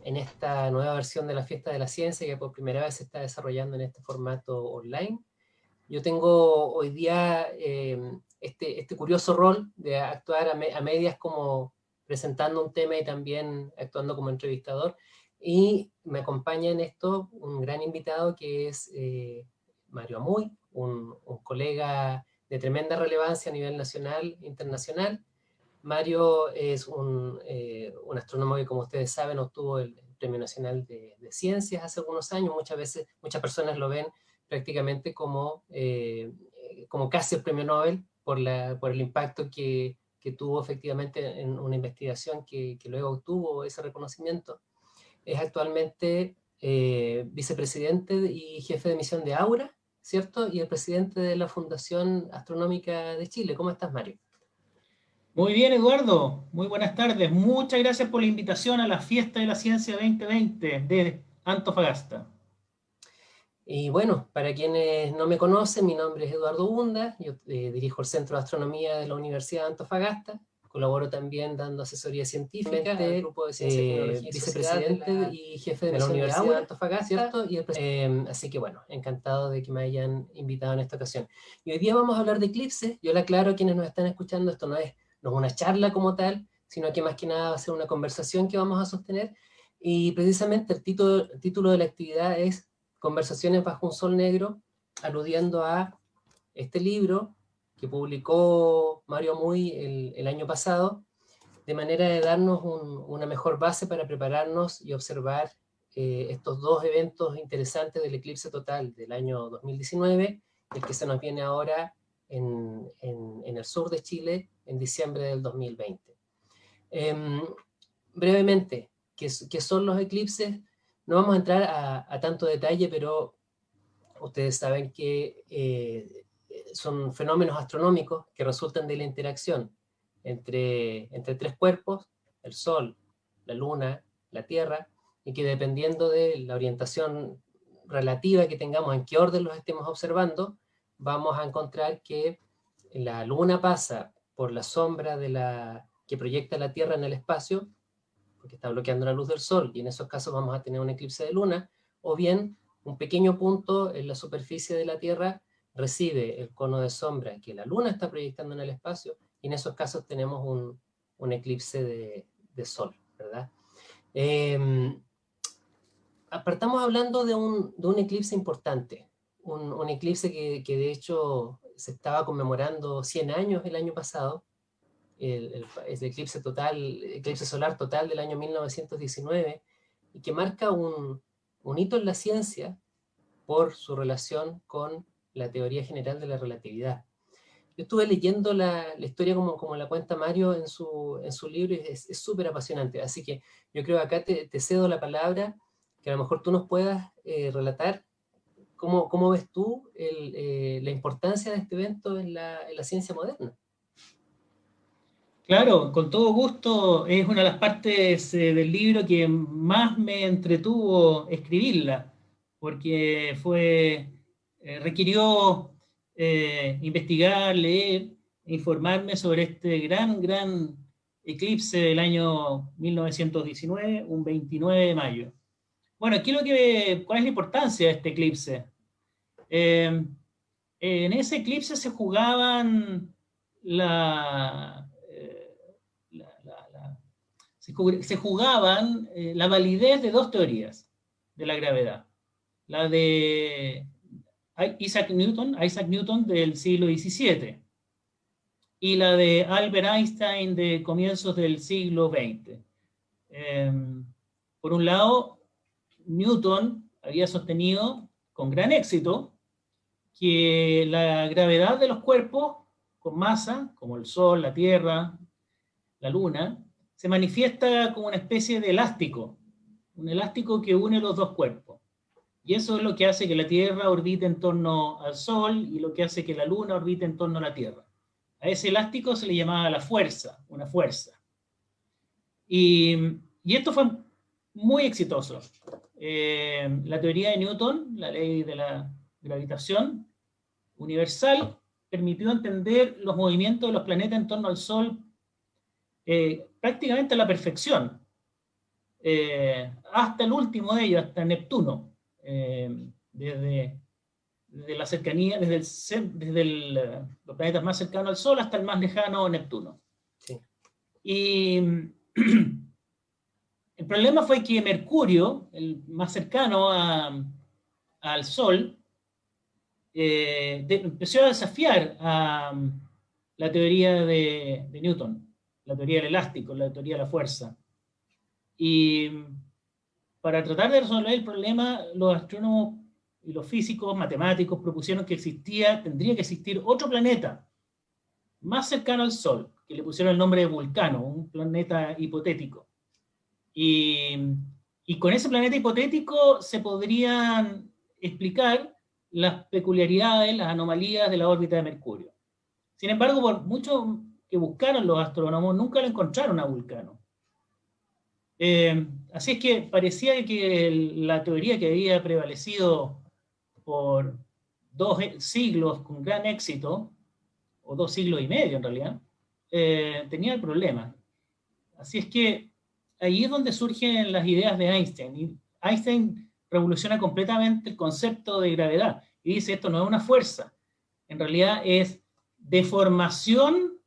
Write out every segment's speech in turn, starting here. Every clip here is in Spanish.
en esta nueva versión de la Fiesta de la Ciencia que por primera vez se está desarrollando en este formato online. Yo tengo hoy día este curioso rol de actuar a medias como presentando un tema y también actuando como entrevistador. Y me acompaña en esto un gran invitado que es Mario Amuy, un colega de tremenda relevancia a nivel nacional e internacional. Mario es un astrónomo que, como ustedes saben, obtuvo el Premio Nacional de Ciencias hace algunos años. Muchas personas lo ven prácticamente como casi el premio Nobel por el impacto que tuvo efectivamente en una investigación que luego obtuvo ese reconocimiento. Es actualmente vicepresidente y jefe de misión de Aura, ¿cierto? Y el presidente de la Fundación Astronómica de Chile. ¿Cómo estás, Mario? Muy bien, Eduardo. Muy buenas tardes. Muchas gracias por la invitación a la Fiesta de la Ciencia 2020 de Antofagasta. Y bueno, para quienes no me conocen, mi nombre es Eduardo Bunda, yo dirijo el Centro de Astronomía de la Universidad de Antofagasta, colaboro también dando asesoría científica al Grupo de Ciencia, Tecnología y vicepresidente y jefe de la Universidad de Antofagasta, ¿cierto? Así que bueno, encantado de que me hayan invitado en esta ocasión. Y hoy día vamos a hablar de eclipses. Yo le aclaro a quienes nos están escuchando, esto no es una charla como tal, sino que más que nada va a ser una conversación que vamos a sostener. Y precisamente el título de la actividad es Conversaciones bajo un sol negro, aludiendo a este libro que publicó Mario Muy el año pasado, de manera de darnos una mejor base para prepararnos y observar estos dos eventos interesantes del eclipse total del año 2019, el que se nos viene ahora en el sur de Chile en diciembre del 2020. Brevemente, ¿qué son los eclipses? No vamos a entrar a tanto detalle, pero ustedes saben que son fenómenos astronómicos que resultan de la interacción entre tres cuerpos, el Sol, la Luna, la Tierra, y que dependiendo de la orientación relativa que tengamos, en qué orden los estemos observando, vamos a encontrar que la Luna pasa por la sombra que proyecta la Tierra en el espacio, porque está bloqueando la luz del Sol, y en esos casos vamos a tener un eclipse de Luna, o bien un pequeño punto en la superficie de la Tierra recibe el cono de sombra que la Luna está proyectando en el espacio, y en esos casos tenemos un eclipse de Sol, ¿verdad? Eh, Partamos hablando de un eclipse importante, un eclipse que de hecho se estaba conmemorando 100 años el año pasado, el eclipse solar total del año 1919, y que marca un hito en la ciencia por su relación con la teoría general de la relatividad. Yo estuve leyendo la historia como la cuenta Mario en su libro, y es súper apasionante, así que yo creo que acá te cedo la palabra, que a lo mejor tú nos puedas relatar cómo ves tú la importancia de este evento en la ciencia moderna. Claro, con todo gusto. Es una de las partes del libro que más me entretuvo escribirla, porque requirió investigar, leer, informarme sobre este gran eclipse del año 1919, un 29 de mayo. Bueno, ¿cuál es la importancia de este eclipse? Eh, en ese eclipse se jugaban la, la- la- la- se jugaban la validez de dos teorías de la gravedad. La de Isaac Newton del siglo XVII y la de Albert Einstein de comienzos del siglo XX. Eh, por un lado, Newton había sostenido con gran éxito que la gravedad de los cuerpos con masa, como el Sol, la Tierra, la Luna, se manifiesta como una especie de elástico, un elástico que une los dos cuerpos. Y eso es lo que hace que la Tierra orbite en torno al Sol y lo que hace que la Luna orbite en torno a la Tierra. A ese elástico se le llamaba la fuerza, una fuerza. Y, y esto fue muy exitoso. La teoría de Newton, la ley de la gravitación universal, permitió entender los movimientos de los planetas en torno al Sol prácticamente a la perfección. hasta el último de ellos, hasta Neptuno, desde la cercanía, desde los planetas más cercanos al Sol hasta el más lejano, Neptuno. Sí. Y el problema fue que Mercurio, el más cercano al Sol, empezó a desafiar a la teoría de Newton, la teoría del elástico, la teoría de la fuerza. Y para tratar de resolver el problema, los astrónomos y los físicos, matemáticos, propusieron que tendría que existir otro planeta más cercano al Sol, que le pusieron el nombre de Vulcano, un planeta hipotético. Y con ese planeta hipotético se podrían explicar las peculiaridades, las anomalías de la órbita de Mercurio. Sin embargo, por mucho que buscaron los astrónomos, nunca lo encontraron a Vulcano. Así es que parecía que la teoría que había prevalecido por 2 siglos con gran éxito, o 2 siglos y medio en realidad, tenía el problema. Así es que ahí es donde surgen las ideas de Einstein. Y Einstein revoluciona completamente el concepto de gravedad y dice, esto no es una fuerza, en realidad es deformación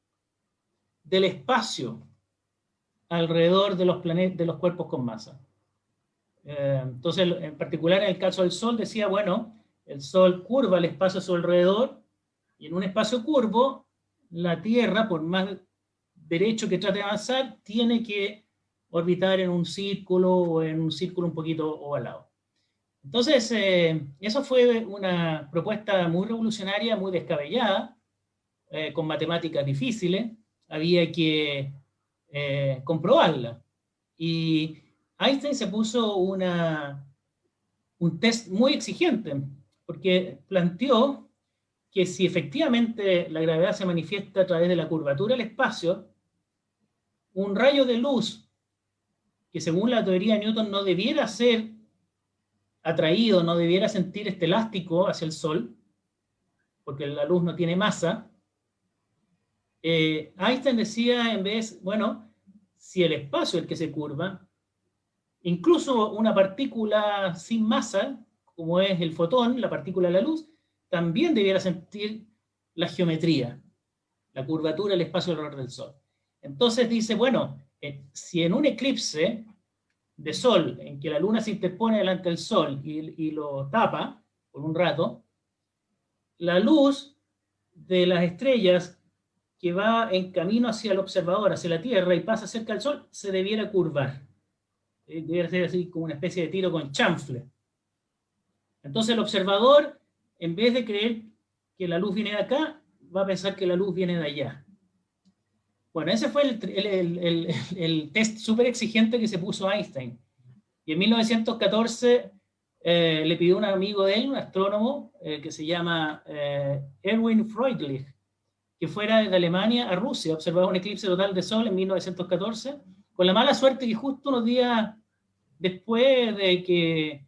del espacio alrededor de los cuerpos con masa. Entonces, en particular en el caso del Sol, decía, bueno, el Sol curva el espacio a su alrededor, y en un espacio curvo, la Tierra, por más derecho que trate de avanzar, tiene que orbitar en un círculo o en un círculo un poquito ovalado. Entonces, eso fue una propuesta muy revolucionaria, muy descabellada, con matemáticas difíciles, había que comprobarla. Y Einstein se puso un test muy exigente, porque planteó que si efectivamente la gravedad se manifiesta a través de la curvatura del espacio, un rayo de luz que según la teoría de Newton no debiera ser atraído, no debiera sentir este elástico hacia el Sol, porque la luz no tiene masa, Einstein decía en vez, bueno, si el espacio es el que se curva, incluso una partícula sin masa, como es el fotón, la partícula de la luz, también debiera sentir la geometría, la curvatura del espacio alrededor del Sol. Entonces dice, bueno, si en un eclipse de Sol, en que la Luna se interpone delante del Sol y lo tapa por un rato, la luz de las estrellas que va en camino hacia el observador, hacia la Tierra y pasa cerca del Sol, se debiera curvar. Debiera ser así como una especie de tiro con chanfle. Entonces el observador, en vez de creer que la luz viene de acá, va a pensar que la luz viene de allá. Bueno, ese fue el test súper exigente que se puso Einstein. Y en 1914 le pidió a un amigo de él, un astrónomo, que se llama Erwin Freundlich, que fuera de Alemania a Rusia a observar un eclipse total de Sol en 1914, con la mala suerte que justo unos días después de que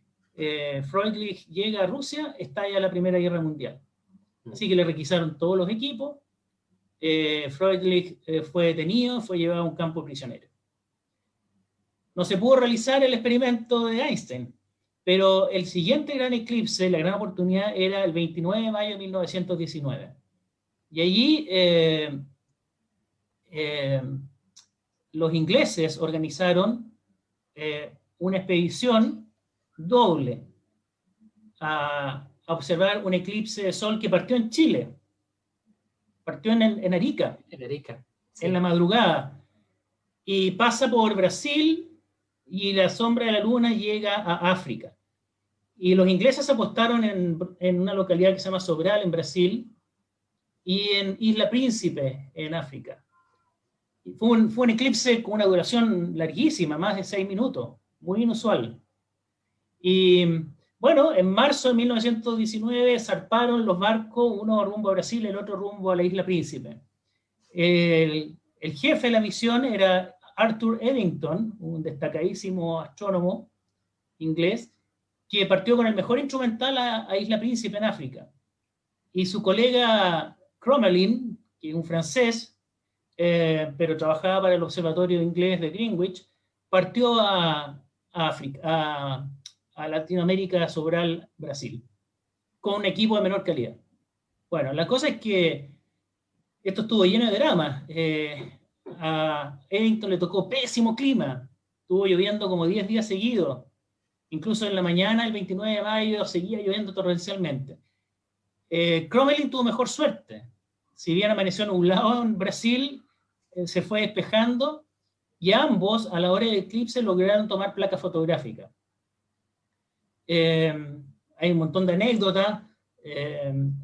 Freundlich llega a Rusia, estalla la Primera Guerra Mundial. Así que le requisaron todos los equipos, Freundlich fue detenido, fue llevado a un campo prisionero. No se pudo realizar el experimento de Einstein, pero el siguiente gran eclipse, la gran oportunidad, era el 29 de mayo de 1919. Y allí los ingleses organizaron una expedición doble a observar un eclipse de Sol que partió en Chile. Partió en Arica. En Arica. Sí. En la madrugada. Y pasa por Brasil y la sombra de la luna llega a África. Y los ingleses apostaron en una localidad que se llama Sobral, en Brasil, y en Isla Príncipe, en África. Fue un eclipse con una duración larguísima, más de 6 minutos, muy inusual. Y bueno, en marzo de 1919 zarparon los barcos, uno rumbo a Brasil, el otro rumbo a la Isla Príncipe. El jefe de la misión era Arthur Eddington, un destacadísimo astrónomo inglés, que partió con el mejor instrumental a Isla Príncipe en África. Y su colega Crommelin, que es un francés, pero trabajaba para el observatorio inglés de Greenwich, partió a a África, a Latinoamérica sobre Brasil, con un equipo de menor calidad. Bueno, la cosa es que esto estuvo lleno de drama. A Eddington le tocó pésimo clima, estuvo lloviendo como 10 días seguidos, incluso en la mañana, el 29 de mayo, seguía lloviendo torrencialmente. Crommelin tuvo mejor suerte. Si bien amaneció nublado en Brasil, se fue despejando y ambos a la hora del eclipse lograron tomar placa fotográfica. Hay un montón de anécdotas.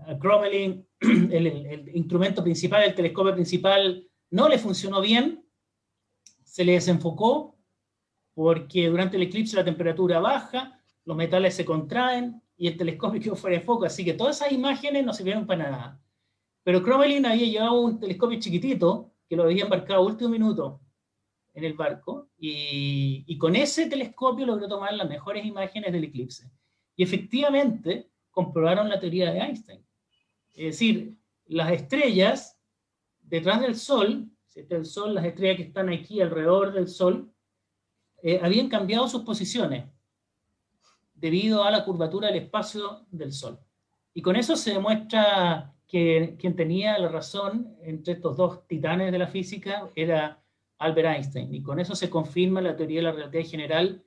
A Crommelin, el instrumento principal, el telescopio principal, no le funcionó bien, se le desenfocó porque durante el eclipse la temperatura baja, los metales se contraen y el telescopio quedó fuera de foco, así que todas esas imágenes no sirvieron para nada. Pero Crommelin había llevado un telescopio chiquitito que lo había embarcado a último minuto en el barco y con ese telescopio logró tomar las mejores imágenes del eclipse. Y efectivamente comprobaron la teoría de Einstein. Es decir, las estrellas detrás del Sol, el Sol, las estrellas que están aquí alrededor del Sol, habían cambiado sus posiciones debido a la curvatura del espacio del Sol. Y con eso se demuestra que quien tenía la razón entre estos dos titanes de la física era Albert Einstein. Y con eso se confirma la teoría de la relatividad general.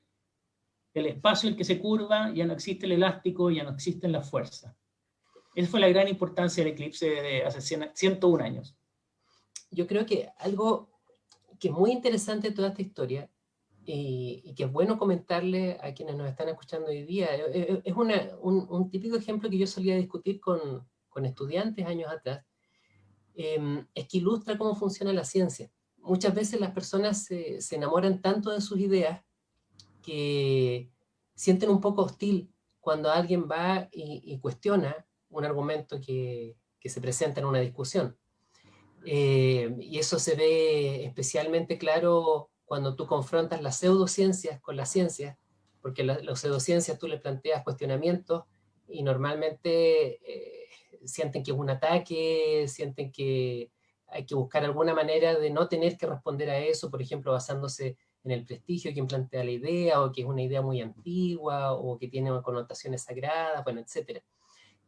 El espacio en el que se curva, ya no existe el elástico, ya no existen las fuerzas. Esa fue la gran importancia del eclipse de hace 101 años. Yo creo que algo que es muy interesante de toda esta historia y que es bueno comentarle a quienes nos están escuchando hoy día, es un típico ejemplo que yo solía discutir con estudiantes años atrás, es que ilustra cómo funciona la ciencia. Muchas veces las personas se enamoran tanto de sus ideas que sienten un poco hostil cuando alguien va y cuestiona un argumento que se presenta en una discusión. Y eso se ve especialmente claro cuando tú confrontas las pseudociencias con las ciencias, porque las pseudociencias tú le planteas cuestionamientos y normalmente sienten que es un ataque, sienten que hay que buscar alguna manera de no tener que responder a eso, por ejemplo, basándose en el prestigio de quien plantea la idea, o que es una idea muy antigua, o que tiene connotaciones sagradas, bueno, etc.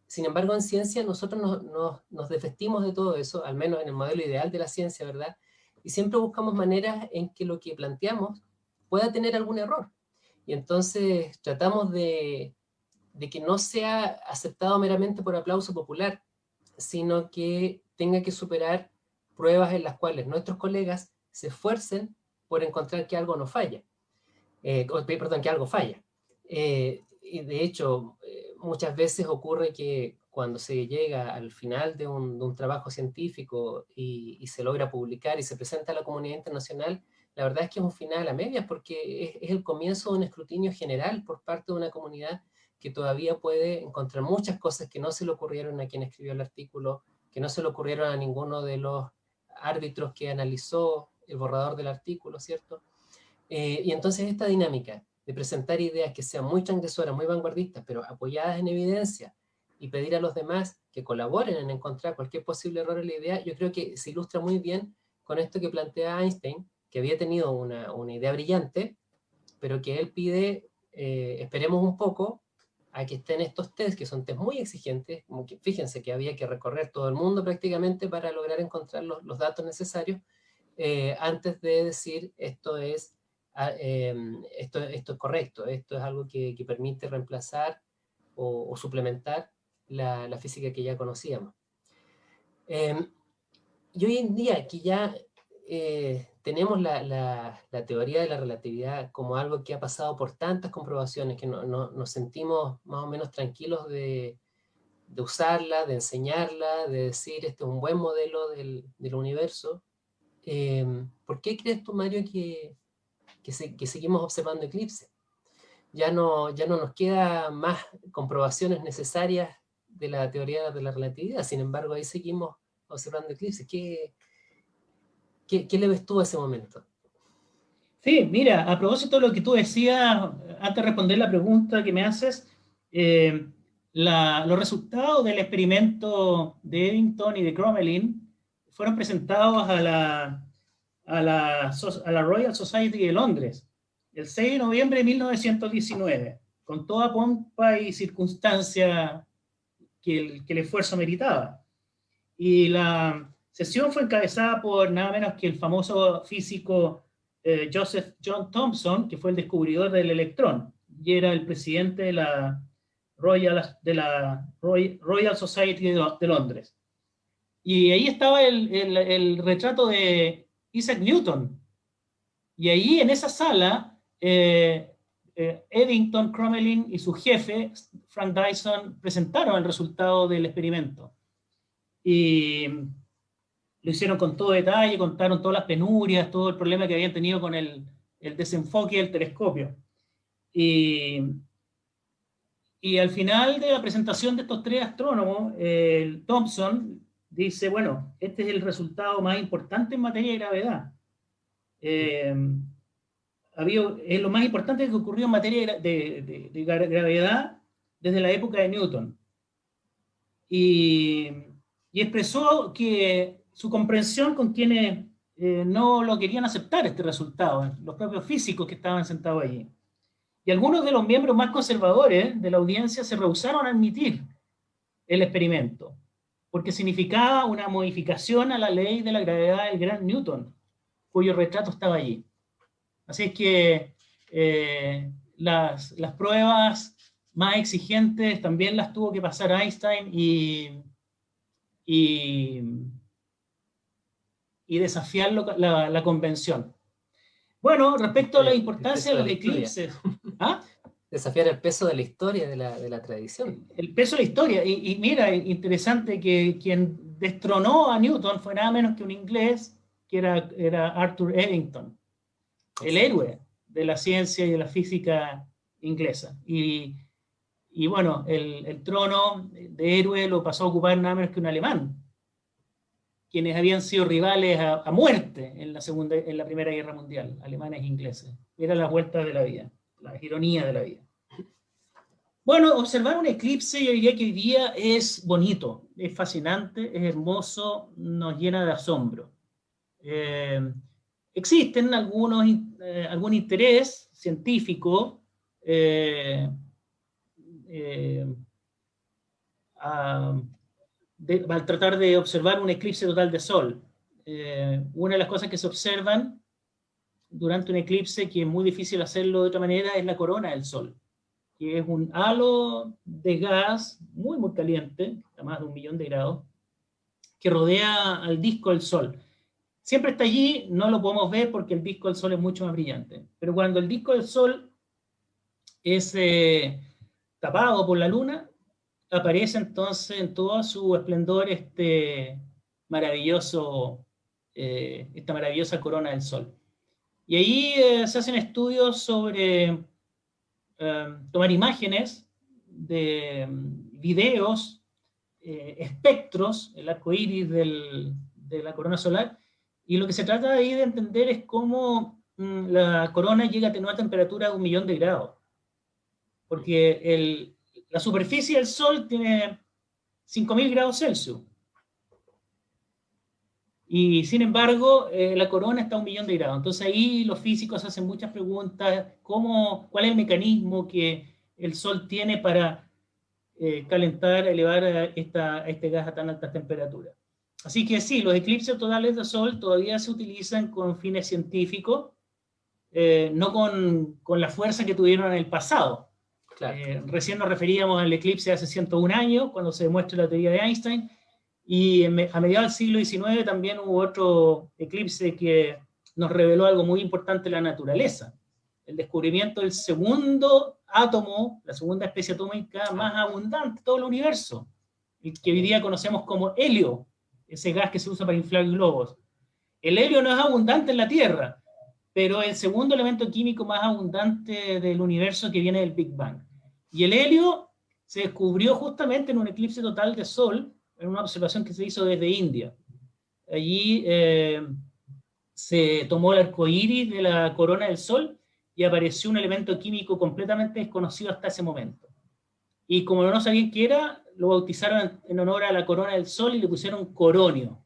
Sin embargo, en ciencia nosotros nos desvestimos de todo eso, al menos en el modelo ideal de la ciencia, ¿verdad? Y siempre buscamos maneras en que lo que planteamos pueda tener algún error. Y entonces tratamos de que no sea aceptado meramente por aplauso popular, sino que tenga que superar pruebas en las cuales nuestros colegas se esfuercen por encontrar que algo no falla, perdón, que algo falla. Y de hecho, muchas veces ocurre que cuando se llega al final de un trabajo científico y se logra publicar y se presenta a la comunidad internacional, la verdad es que es un final a medias porque es el comienzo de un escrutinio general por parte de una comunidad que todavía puede encontrar muchas cosas que no se le ocurrieron a quien escribió el artículo, que no se le ocurrieron a ninguno de los árbitros que analizó el borrador del artículo, ¿cierto? Y entonces esta dinámica de presentar ideas que sean muy transgresoras, muy vanguardistas, pero apoyadas en evidencia, y pedir a los demás que colaboren en encontrar cualquier posible error en la idea, yo creo que se ilustra muy bien con esto que plantea Einstein, que había tenido una idea brillante, pero que él pide, esperemos un poco a que estén estos test, que son test muy exigentes, como que, fíjense que había que recorrer todo el mundo prácticamente para lograr encontrar los datos necesarios, antes de decir esto es correcto, esto es algo que permite reemplazar o suplementar la física que ya conocíamos. Y hoy en día que ya tenemos la teoría de la relatividad como algo que ha pasado por tantas comprobaciones que nos sentimos más o menos tranquilos de usarla, de enseñarla, de decir este es un buen modelo del universo. ¿Por qué crees tú, Mario, que seguimos observando eclipses? Ya no nos queda más comprobaciones necesarias de la teoría de la relatividad, sin embargo ahí seguimos observando eclipses. ¿Qué le ves tú a ese momento? Sí, mira, a propósito de lo que tú decías, antes de responder la pregunta que me haces, los resultados del experimento de Eddington y de Crommelin fueron presentados a la Royal Society de Londres el 6 de noviembre de 1919, con toda pompa y circunstancia que el esfuerzo meritaba. Y la sesión fue encabezada por nada menos que el famoso físico Joseph John Thomson, que fue el descubridor del electrón, y era el presidente de la Royal Society de Londres. Y ahí estaba el retrato de Isaac Newton. Y ahí en esa sala, Eddington, Crommelin y su jefe, Frank Dyson, presentaron el resultado del experimento. Y lo hicieron con todo detalle, contaron todas las penurias, todo el problema que habían tenido con el desenfoque del telescopio. Y al final de la presentación de estos tres astrónomos, Thomson dice, bueno, este es el resultado más importante en materia de gravedad. Es lo más importante que ocurrió en materia de gravedad desde la época de Newton. Y expresó que su comprensión con quienes no lo querían aceptar este resultado, los propios físicos que estaban sentados allí. Y algunos de los miembros más conservadores de la audiencia se rehusaron a admitir el experimento, porque significaba una modificación a la ley de la gravedad del gran Newton, cuyo retrato estaba allí. Así es que las pruebas más exigentes también las tuvo que pasar Einstein y desafiar la convención. Bueno, respecto a la importancia de los eclipses. ¿Ah? Desafiar el peso de la historia, de la tradición. El peso de la historia. Y mira, interesante que quien destronó a Newton fue nada menos que un inglés, que era Arthur Eddington, el héroe de la ciencia y de la física inglesa. Y bueno, el trono de héroe lo pasó a ocupar nada menos que un alemán, quienes habían sido rivales a muerte en la Primera Guerra Mundial, alemanes e ingleses. Era las vueltas de la vida, las ironías de la vida. Bueno, observar un eclipse, yo diría que hoy día es bonito, es fascinante, es hermoso, nos llena de asombro. Existen algún interés científico al tratar de observar un eclipse total de sol. Una de las cosas que se observan durante un eclipse, que es muy difícil hacerlo de otra manera, es la corona del sol, que es un halo de gas muy, muy caliente, a más de 1 millón de grados, que rodea al disco del sol. Siempre está allí, no lo podemos ver porque el disco del sol es mucho más brillante. Pero cuando el disco del sol es tapado por la luna, aparece entonces en todo su esplendor esta maravillosa corona del sol. Y ahí se hacen estudios sobre tomar imágenes de videos, espectros, el arco iris de la corona solar, y lo que se trata ahí de entender es cómo la corona llega a tener una temperatura de 1 millón de grados. Porque la superficie del Sol tiene 5.000 grados Celsius. Y sin embargo, la corona está a 1 millón de grados. Entonces ahí los físicos hacen muchas preguntas. ¿Cuál es el mecanismo que el Sol tiene para calentar, elevar este gas a tan altas temperaturas? Así que sí, los eclipses totales de Sol todavía se utilizan con fines científicos, no con la fuerza que tuvieron en el pasado. Claro. Recién nos referíamos al eclipse de hace 101 años, cuando se demuestra la teoría de Einstein, y a mediados del siglo XIX también hubo otro eclipse que nos reveló algo muy importante de la naturaleza, el descubrimiento del segundo átomo, la segunda especie atómica más abundante de todo el universo, que hoy día conocemos como helio, ese gas que se usa para inflar globos. El helio no es abundante en la Tierra, pero el segundo elemento químico más abundante del universo, que viene del Big Bang. Y el helio se descubrió justamente en un eclipse total de Sol, en una observación que se hizo desde India. Allí se tomó el arco iris de la corona del Sol y apareció un elemento químico completamente desconocido hasta ese momento. Y como no sabían qué era, lo bautizaron en honor a la corona del Sol y le pusieron coronio.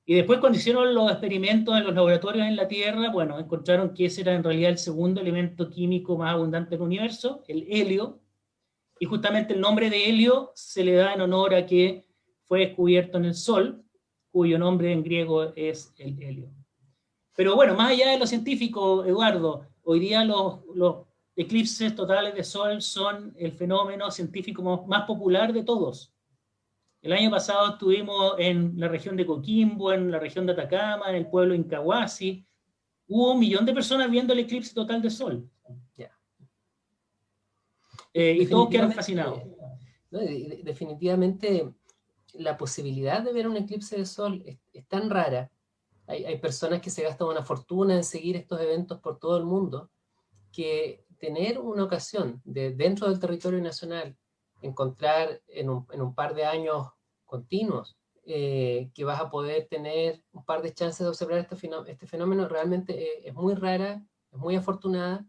Y después cuando hicieron los experimentos en los laboratorios en la Tierra, bueno, encontraron que ese era en realidad el segundo elemento químico más abundante del universo, el helio, y justamente el nombre de helio se le da en honor a que fue descubierto en el Sol, cuyo nombre en griego es el helio. Pero bueno, más allá de lo científico, Eduardo, hoy día los eclipses totales de Sol son el fenómeno científico más popular de todos. El año pasado estuvimos en la región de Coquimbo, en la región de Atacama, en el pueblo Incahuasi. Hubo 1 millón de personas viendo el eclipse total de Sol. Yeah. Y todos quedaron fascinados. No, definitivamente la posibilidad de ver un eclipse de Sol es tan rara. Hay personas que se gastan una fortuna en seguir estos eventos por todo el mundo, que tener una ocasión dentro del territorio nacional, encontrar en un par de años continuos, que vas a poder tener un par de chances de observar este fenómeno, realmente es muy rara, es muy afortunada,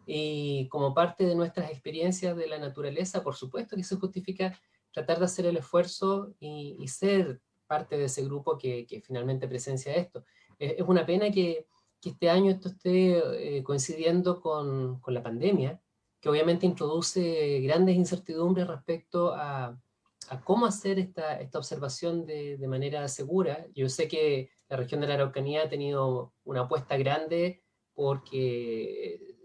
y como parte de nuestras experiencias de la naturaleza, por supuesto que se justifica tratar de hacer el esfuerzo y ser parte de ese grupo que finalmente presencia esto. Es una pena que este año esto esté coincidiendo con la pandemia, que obviamente introduce grandes incertidumbres respecto a cómo hacer esta observación de manera segura. Yo sé que la región de la Araucanía ha tenido una apuesta grande porque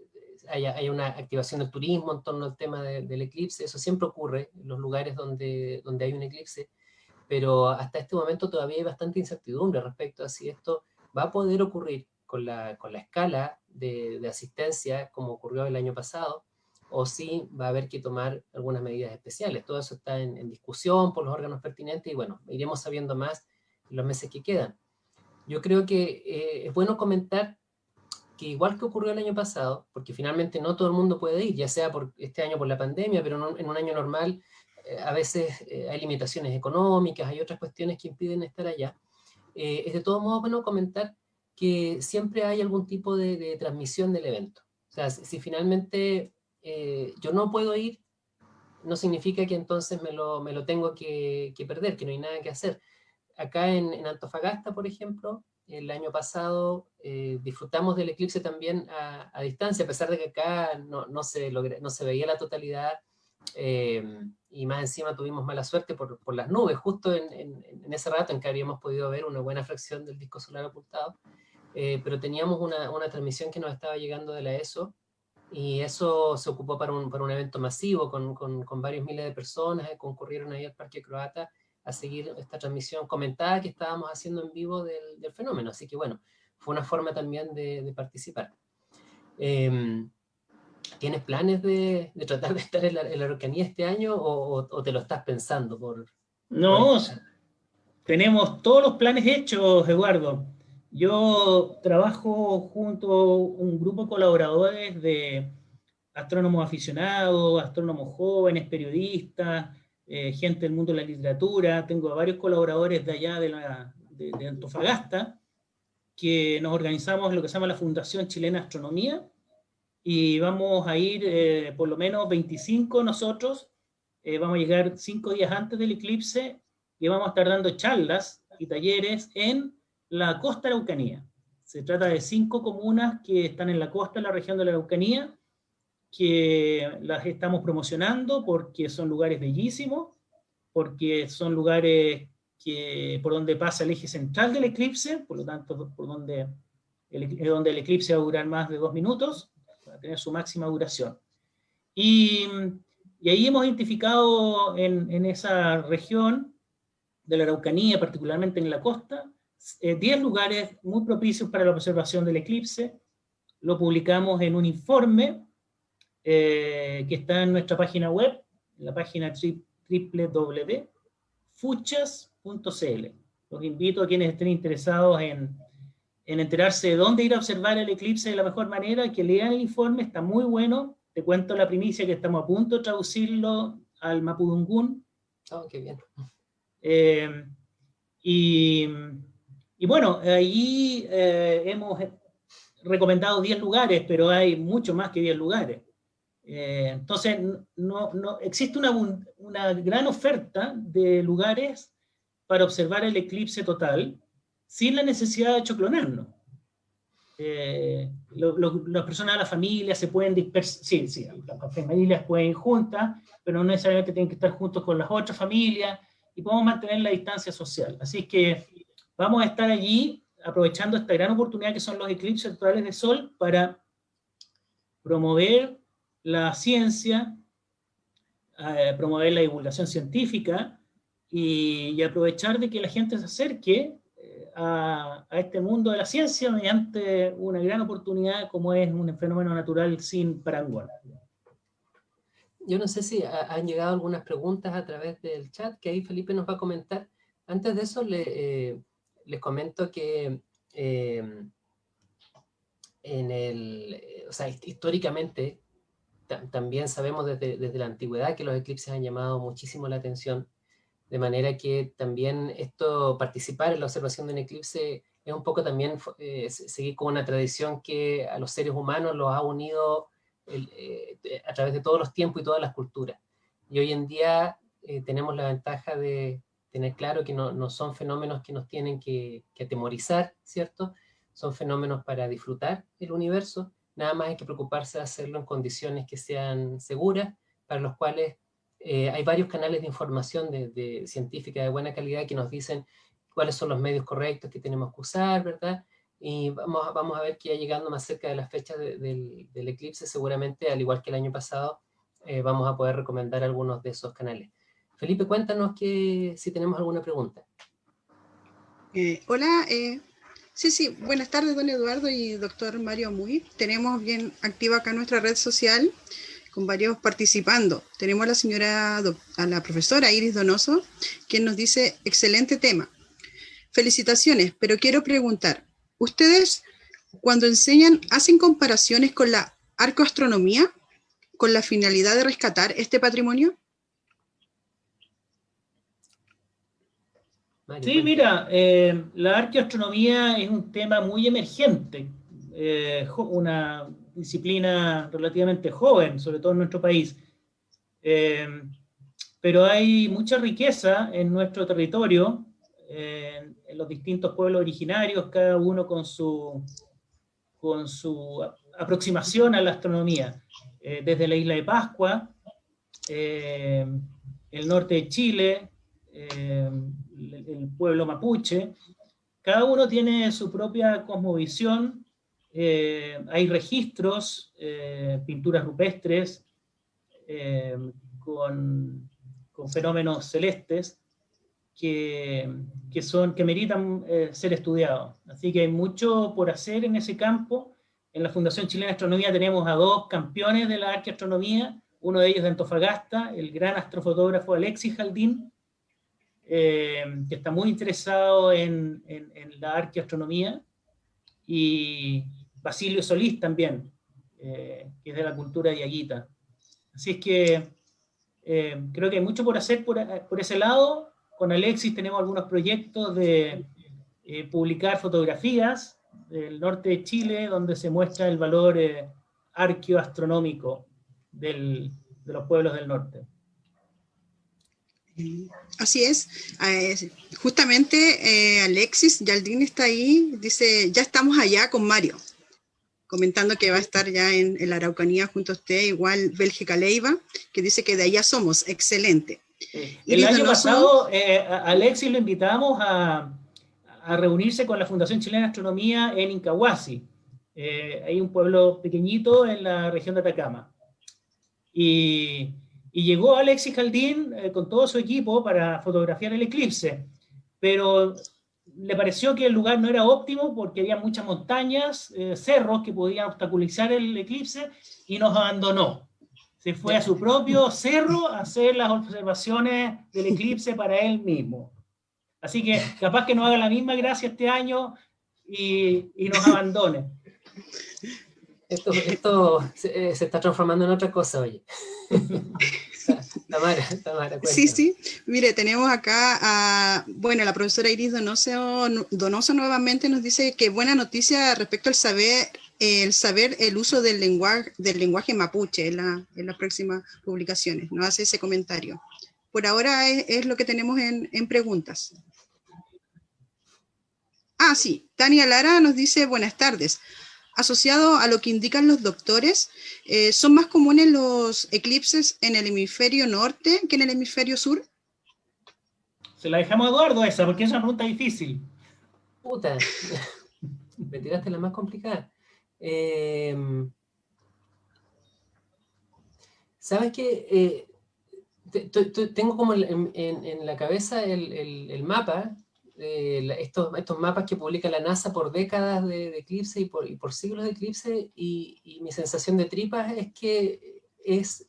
haya una activación del turismo en torno al tema del eclipse. Eso siempre ocurre en los lugares donde hay un eclipse, pero hasta este momento todavía hay bastante incertidumbre respecto a si esto va a poder ocurrir con la escala de asistencia como ocurrió el año pasado, o si va a haber que tomar algunas medidas especiales. Todo eso está en discusión por los órganos pertinentes y bueno, iremos sabiendo más en los meses que quedan. Yo creo que es bueno comentar que igual que ocurrió el año pasado, porque finalmente no todo el mundo puede ir, ya sea por este año por la pandemia, pero no, en un año normal a veces hay limitaciones económicas, hay otras cuestiones que impiden estar allá. Es de todo modo bueno comentar que siempre hay algún tipo de transmisión del evento. O sea, si finalmente yo no puedo ir, no significa que entonces me lo tengo que perder, que no hay nada que hacer. Acá en Antofagasta, por ejemplo, el año pasado disfrutamos del eclipse también a distancia, a pesar de que acá no se veía la totalidad, y más encima tuvimos mala suerte por las nubes, justo en ese rato en que habríamos podido ver una buena fracción del disco solar ocultado, pero teníamos una transmisión que nos estaba llegando de la ESO, y eso se ocupó para un evento masivo con varios miles de personas que concurrieron ahí al Parque Croata a seguir esta transmisión comentada que estábamos haciendo en vivo del fenómeno. Así que bueno, fue una forma también de participar. ¿Tienes planes de tratar de estar en la Araucanía este año o te lo estás pensando No, tenemos todos los planes hechos, Eduardo. Yo trabajo junto a un grupo de colaboradores de astrónomos aficionados, astrónomos jóvenes, periodistas, gente del mundo de la literatura. Tengo a varios colaboradores de allá de Antofagasta, que nos organizamos en lo que se llama la Fundación Chilena Astronomía, y vamos a ir por lo menos 25 nosotros. Vamos a llegar 5 días antes del eclipse y vamos a estar dando charlas y talleres en la costa Araucanía. Se trata de 5 comunas que están en la costa de la región de la Araucanía, que las estamos promocionando porque son lugares bellísimos, porque son lugares por donde pasa el eje central del eclipse, por lo tanto, por donde el eclipse va a durar más de 2 minutos, va a tener su máxima duración. Y ahí hemos identificado en esa región de la Araucanía, particularmente en la costa, 10 lugares muy propicios para la observación del eclipse. Lo publicamos en un informe que está en nuestra página web, en la página www.fuchas.cl. Los invito a quienes estén interesados en enterarse de dónde ir a observar el eclipse de la mejor manera, que lean el informe, está muy bueno. Te cuento la primicia que estamos a punto de traducirlo al mapudungún. Oh, qué bien. Y bueno, ahí hemos recomendado 10 lugares, pero hay mucho más que 10 lugares. Entonces, no existe una gran oferta de lugares para observar el eclipse total. sin la necesidad de choclonarnos. Las personas de la familia se pueden dispersar, sí, las familias pueden ir juntas, pero no necesariamente tienen que estar juntos con las otras familias, y podemos mantener la distancia social. Así que vamos a estar allí aprovechando esta gran oportunidad que son los eclipses totales de sol para promover la ciencia, promover la divulgación científica y aprovechar de que la gente se acerque a este mundo de la ciencia mediante una gran oportunidad como es un fenómeno natural sin parangón. Yo no sé si han llegado algunas preguntas a través del chat, que ahí Felipe nos va a comentar. Antes de eso, les comento que o sea, históricamente también sabemos desde la antigüedad que los eclipses han llamado muchísimo la atención, de manera que también participar en la observación de un eclipse es un poco también seguir con una tradición que a los seres humanos los ha unido a través de todos los tiempos y todas las culturas. Y hoy en día tenemos la ventaja de tener claro que no son fenómenos que nos tienen que atemorizar, ¿cierto? Son fenómenos para disfrutar el universo, nada más hay que preocuparse de hacerlo en condiciones que sean seguras, para los cuales hay varios canales de información de científica de buena calidad que nos dicen cuáles son los medios correctos que tenemos que usar, ¿verdad? Y vamos a ver que ya llegando más cerca de la fecha del eclipse, seguramente, al igual que el año pasado, vamos a poder recomendar algunos de esos canales. Felipe, cuéntanos si tenemos alguna pregunta. Hola, sí, buenas tardes, don Eduardo y doctor Mario Muy. Tenemos bien activa acá nuestra red social, con varios participando. Tenemos a la profesora Iris Donoso, quien nos dice, excelente tema. Felicitaciones, pero quiero preguntar, ¿ustedes cuando enseñan hacen comparaciones con la arcoastronomía con la finalidad de rescatar este patrimonio? Sí, mira, la arqueoastronomía es un tema muy emergente, una disciplina relativamente joven, sobre todo en nuestro país. Pero hay mucha riqueza en nuestro territorio, en los distintos pueblos originarios, cada uno con su aproximación a la astronomía. Desde la isla de Pascua, el norte de Chile, el pueblo mapuche, cada uno tiene su propia cosmovisión, hay registros, pinturas rupestres, con fenómenos celestes que meritan ser estudiados. Así que hay mucho por hacer en ese campo. En la Fundación Chilena de Astronomía tenemos a 2 campeones de la arqueoastronomía, uno de ellos de Antofagasta, el gran astrofotógrafo Alexis Jaldín, que está muy interesado en la arqueoastronomía, y Basilio Solís también, que es de la cultura diaguita. Así es que creo que hay mucho por hacer por ese lado. Con Alexis tenemos algunos proyectos de publicar fotografías del norte de Chile, donde se muestra el valor arqueoastronómico de los pueblos del norte. Así es. Justamente Alexis Yaldín está ahí, dice, ya estamos allá con Mario, comentando que va a estar ya en la Araucanía junto a usted, igual Bélgica Leiva, que dice que de allá somos, excelente. El año pasado a Alexis lo invitamos a reunirse con la Fundación Chilena de Astronomía en Incahuasi. Hay un pueblo pequeñito en la región de Atacama. Y llegó Alexis Jaldín con todo su equipo para fotografiar el eclipse, pero le pareció que el lugar no era óptimo porque había muchas montañas, cerros que podían obstaculizar el eclipse, y nos abandonó. Se fue a su propio cerro a hacer las observaciones del eclipse para él mismo. Así que capaz que nos haga la misma gracia este año y nos abandone. Esto se está transformando en otra cosa, oye. Tamara, cuéntame. Sí. Mire, tenemos acá la profesora Iris Donoso nuevamente nos dice que buena noticia respecto al saber el uso del lenguaje mapuche en las próximas publicaciones. Nos hace ese comentario. Por ahora es lo que tenemos en preguntas. Ah, sí, Tania Lara nos dice buenas tardes. Asociado a lo que indican los doctores, ¿son más comunes los eclipses en el hemisferio norte que en el hemisferio sur? Se la dejamos a Eduardo esa, porque es una pregunta difícil. Puta, me tiraste la más complicada. ¿Sabes qué? Tengo como en la cabeza el mapa, estos mapas que publica la NASA por décadas de eclipse y por siglos de eclipse, y mi sensación de tripas es que es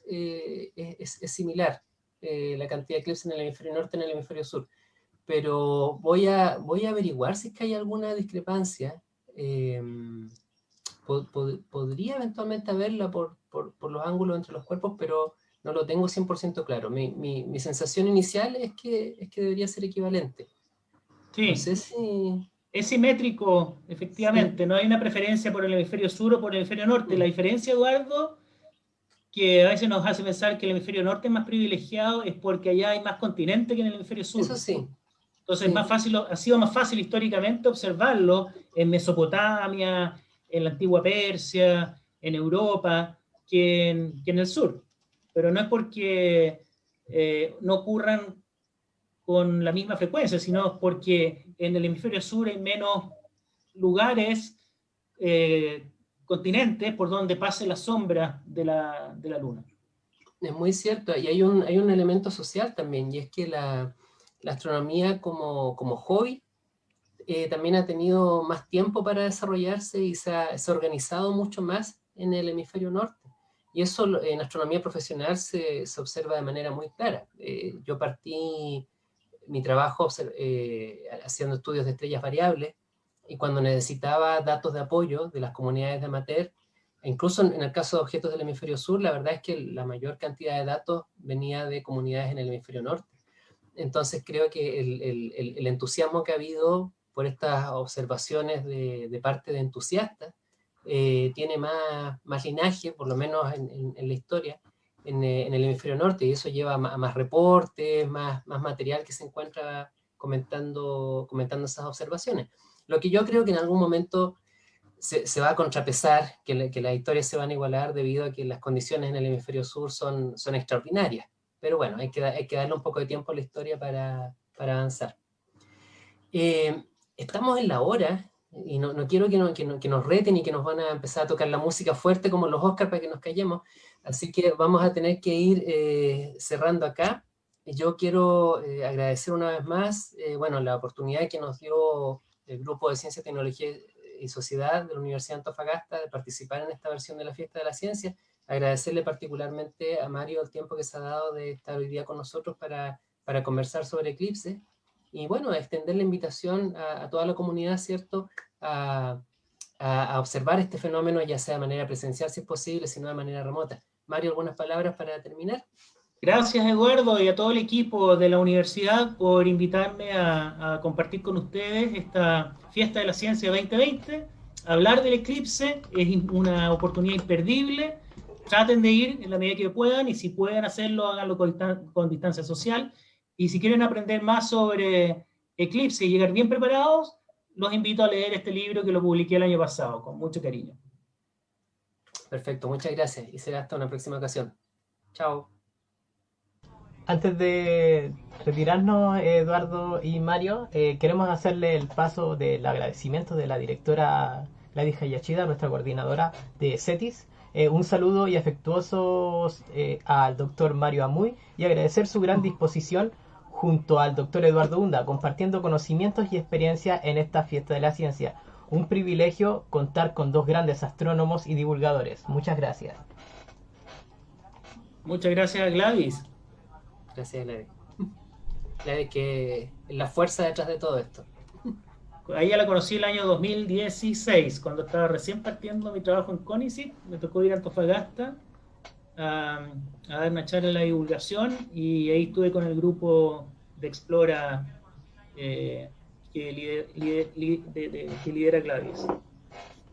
similar la cantidad de eclipses en el hemisferio norte y en el hemisferio sur. Pero voy a averiguar si es que hay alguna discrepancia. Podría eventualmente haberla por los ángulos entre los cuerpos, pero no lo tengo 100% claro. Mi sensación inicial es que debería ser equivalente. Sí. No sé si... Es simétrico, efectivamente. Sí. No hay una preferencia por el hemisferio sur o por el hemisferio norte. La diferencia, Eduardo, que a veces nos hace pensar que el hemisferio norte es más privilegiado, es porque allá hay más continente que en el hemisferio sur. Eso sí. Entonces sí. Ha sido más fácil históricamente observarlo en Mesopotamia, en la antigua Persia, en Europa, que en el sur. Pero no es porque no ocurran con la misma frecuencia, sino porque en el hemisferio sur hay menos lugares, continentes, por donde pase la sombra de la luna. Es muy cierto, y hay un elemento social también, y es que la astronomía como hobby también ha tenido más tiempo para desarrollarse y se ha organizado mucho más en el hemisferio norte. Y eso en astronomía profesional se observa de manera muy clara. Yo partí mi trabajo haciendo estudios de estrellas variables, y cuando necesitaba datos de apoyo de las comunidades de amateur, incluso en el caso de objetos del hemisferio sur, la verdad es que la mayor cantidad de datos venía de comunidades en el hemisferio norte. Entonces creo que el entusiasmo que ha habido por estas observaciones de parte de entusiastas tiene más linaje, por lo menos en la historia, en el hemisferio norte, y eso lleva a más reportes, más material que se encuentra comentando esas observaciones. Lo que yo creo que en algún momento se va a contrapesar, que las historias se van a igualar debido a que las condiciones en el hemisferio sur son extraordinarias. Pero bueno, hay que darle un poco de tiempo a la historia para avanzar. Estamos en la hora, y no quiero que nos reten y que nos van a empezar a tocar la música fuerte como los Oscars para que nos callemos, así que vamos a tener que ir cerrando acá. Yo quiero agradecer una vez más la oportunidad que nos dio el Grupo de Ciencia, Tecnología y Sociedad de la Universidad de Antofagasta de participar en esta versión de la Fiesta de la Ciencia. Agradecerle particularmente a Mario el tiempo que se ha dado de estar hoy día con nosotros para conversar sobre eclipses. Y bueno, extender la invitación a toda la comunidad, ¿cierto?, a observar este fenómeno, ya sea de manera presencial, si es posible, si no de manera remota. Mario, ¿algunas palabras para terminar? Gracias, Eduardo, y a todo el equipo de la universidad por invitarme a compartir con ustedes esta Fiesta de la Ciencia 2020. Hablar del eclipse es una oportunidad imperdible. Traten de ir en la medida que puedan, y si pueden hacerlo, háganlo con distancia social. Y si quieren aprender más sobre eclipse y llegar bien preparados, los invito a leer este libro que lo publiqué el año pasado, con mucho cariño. Perfecto, muchas gracias, y será hasta una próxima ocasión. Chao. Antes de retirarnos, Eduardo y Mario, queremos hacerle el paso del agradecimiento de la directora Gladys Hayashida, nuestra coordinadora de CETIS. Un saludo y afectuoso al doctor Mario Amuy, y agradecer su gran disposición junto al doctor Eduardo Hunda, compartiendo conocimientos y experiencias en esta Fiesta de la Ciencia. Un privilegio contar con dos grandes astrónomos y divulgadores. Muchas gracias. Muchas gracias, Gladys. Gracias, Gladys. Gladys, que es la fuerza detrás de todo esto. A ella la conocí el año 2016, cuando estaba recién partiendo mi trabajo en CONICET. Me tocó ir a Antofagasta a dar una charla en la divulgación, y ahí estuve con el grupo de Explora que lidera Gladys.